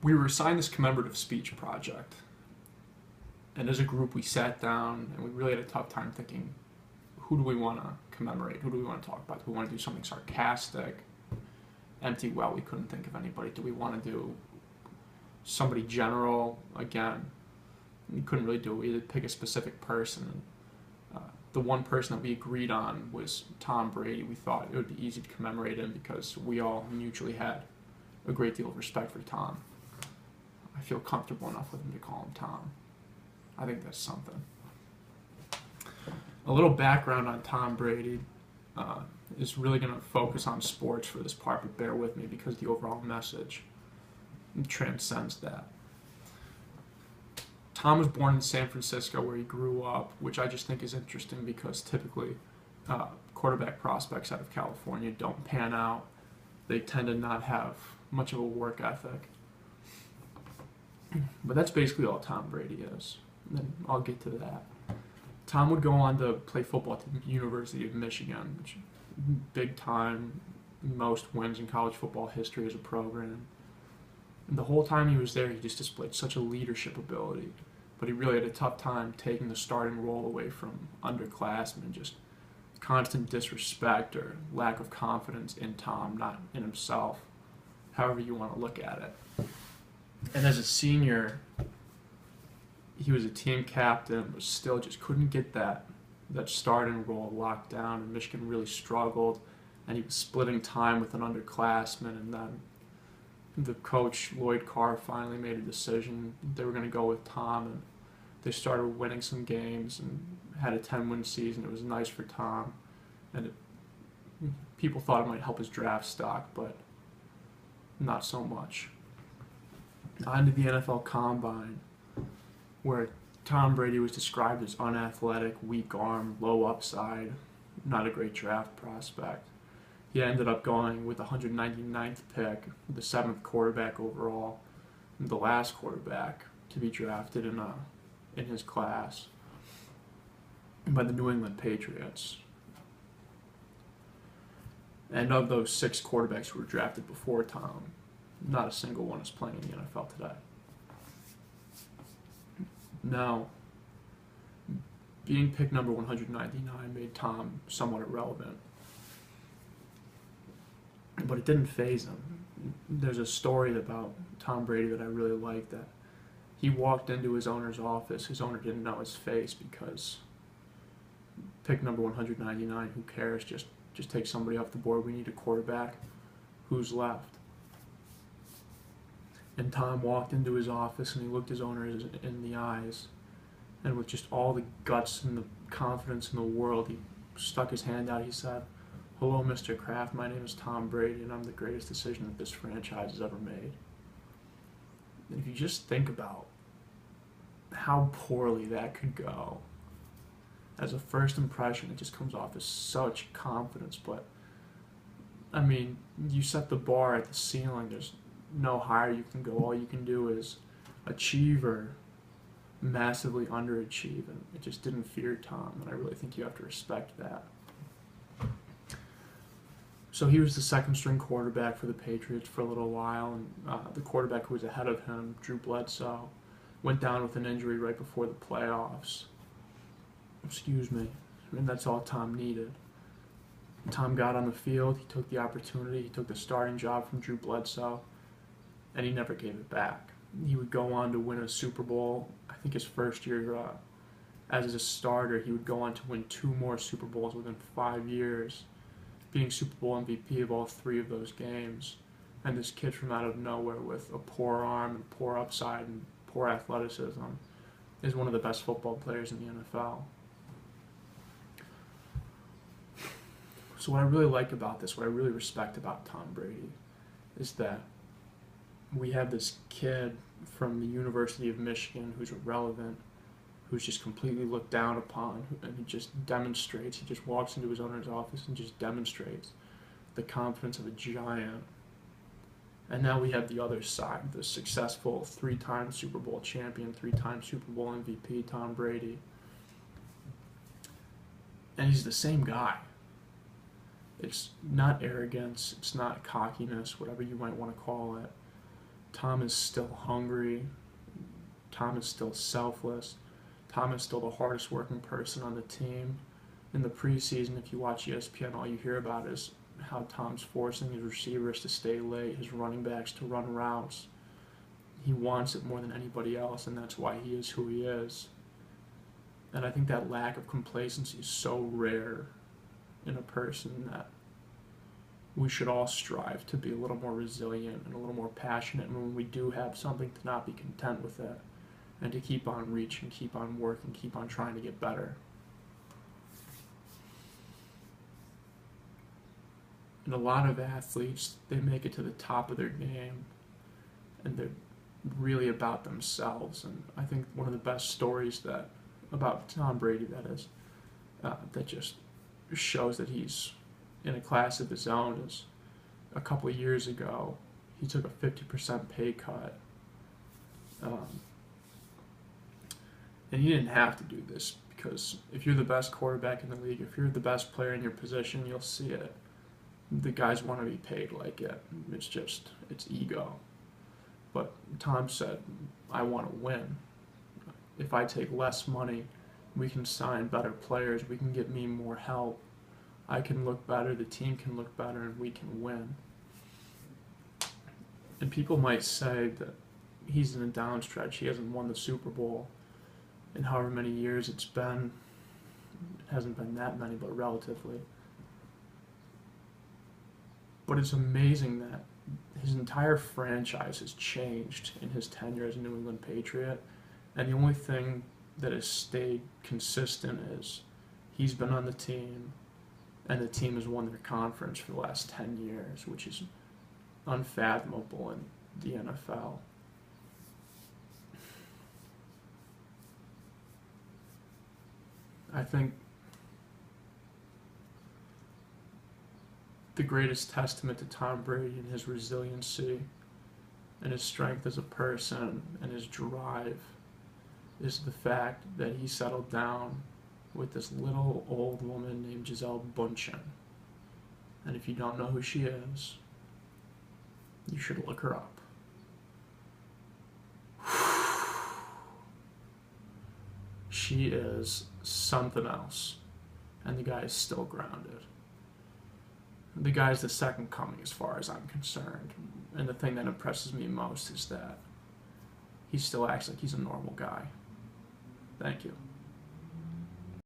we were assigned this commemorative speech project. And as a group, we sat down and we really had a tough time thinking, who do we want to commemorate? Who do we want to talk about? Do we want to do something sarcastic, empty? Well, we couldn't think of anybody. Do we want to do somebody general? Again, we couldn't really do it. We had to pick a specific person. The one person that we agreed on was Tom Brady. We thought it would be easy to commemorate him because we all mutually had a great deal of respect for Tom. I feel comfortable enough with him to call him Tom. I think that's something. A little background on Tom Brady is really going to focus on sports for this part, but bear with me because the overall message transcends that. Tom was born in San Francisco where he grew up, which I just think is interesting because typically quarterback prospects out of California don't pan out. They tend to not have much of a work ethic. But that's basically all Tom Brady is. And then I'll get to that. Tom would go on to play football at the University of Michigan, which big time, most wins in college football history as a program. And the whole time he was there, he just displayed such a leadership ability. But he really had a tough time taking the starting role away from underclassmen, just constant disrespect or lack of confidence in Tom, not in himself, however you want to look at it. And as a senior, he was a team captain, but still just couldn't get that starting role locked down, and Michigan really struggled, and he was splitting time with an underclassman, and then the coach, Lloyd Carr, finally made a decision. They were going to go with Tom, and they started winning some games and had a 10-win season. It was nice for Tom, and people thought it might help his draft stock, but not so much. On to the NFL Combine, where Tom Brady was described as unathletic, weak arm, low upside, not a great draft prospect. He ended up going with the 199th pick, the 7th quarterback overall, the last quarterback to be drafted in his class by the New England Patriots. And of those 6 quarterbacks who were drafted before Tom, not a single one is playing in the NFL today. Now, being picked number 199 made Tom somewhat irrelevant, but it didn't faze him. There's a story about Tom Brady that I really like, that he walked into his owner's office. His owner didn't know his face because pick number 199, who cares? Just take somebody off the board. We need a quarterback. Who's left? And Tom walked into his office and he looked his owner in the eyes, and with just all the guts and the confidence in the world, he stuck his hand out. He said, "Hello, Mr. Kraft. My name is Tom Brady, and I'm the greatest decision that this franchise has ever made." And if you just think about how poorly that could go, as a first impression, it just comes off as such confidence. But, I mean, you set the bar at the ceiling. There's no higher you can go. All you can do is achieve or massively underachieve, and it just didn't fear Tom, and I really think you have to respect that. So he was the second string quarterback for the Patriots for a little while, and the quarterback who was ahead of him, Drew Bledsoe, went down with an injury right before the playoffs. And that's all Tom needed. Tom got on the field, he took the opportunity, he took the starting job from Drew Bledsoe, and he never gave it back. He would go on to win a Super Bowl. I think his first year as a starter, he would go on to win 2 more Super Bowls within 5 years, being Super Bowl MVP of all 3 of those games. And this kid from out of nowhere with a poor arm and poor upside and poor athleticism is one of the best football players in the NFL. So what I really like about this, what I really respect about Tom Brady, is that we have this kid from the University of Michigan who's irrelevant, who's just completely looked down upon, and he just demonstrates, he just walks into his owner's office and just demonstrates the confidence of a giant. And now we have the other side, the successful 3-time Super Bowl champion, 3-time Super Bowl MVP, Tom Brady. And he's the same guy. It's not arrogance, it's not cockiness, whatever you might want to call it. Tom is still hungry. Tom is still selfless. Tom is still the hardest working person on the team. In the preseason, if you watch ESPN, all you hear about is how Tom's forcing his receivers to stay late, his running backs to run routes. He wants it more than anybody else, and that's why he is who he is. And I think that lack of complacency is so rare in a person that we should all strive to be a little more resilient and a little more passionate. And when we do have something, to not be content with it and to keep on reaching, keep on working, keep on trying to get better. And a lot of athletes, they make it to the top of their game and they're really about themselves. And I think one of the best stories about Tom Brady, that just shows that he's in a class of his own is a couple of years ago, he took a 50% pay cut. And he didn't have to do this, because if you're the best quarterback in the league, if you're the best player in your position, you'll see it. The guys want to be paid like it. It's ego. But Tom said, I want to win. If I take less money, we can sign better players, we can get me more help, I can look better, the team can look better, and we can win. And people might say that he's in a down stretch, he hasn't won the Super Bowl in however many years it's been. It hasn't been that many, but relatively. But it's amazing that his entire franchise has changed in his tenure as a New England Patriot, and the only thing that has stayed consistent is he's been on the team, and the team has won their conference for the last 10 years, which is unfathomable in the NFL. I think the greatest testament to Tom Brady and his resiliency and his strength as a person and his drive is the fact that he settled down with this little old woman named Gisele Bündchen. And if you don't know who she is, you should look her up. She is something else, and the guy is still grounded. The guy is the second coming as far as I'm concerned, and the thing that impresses me most is that he still acts like he's a normal guy. Thank you.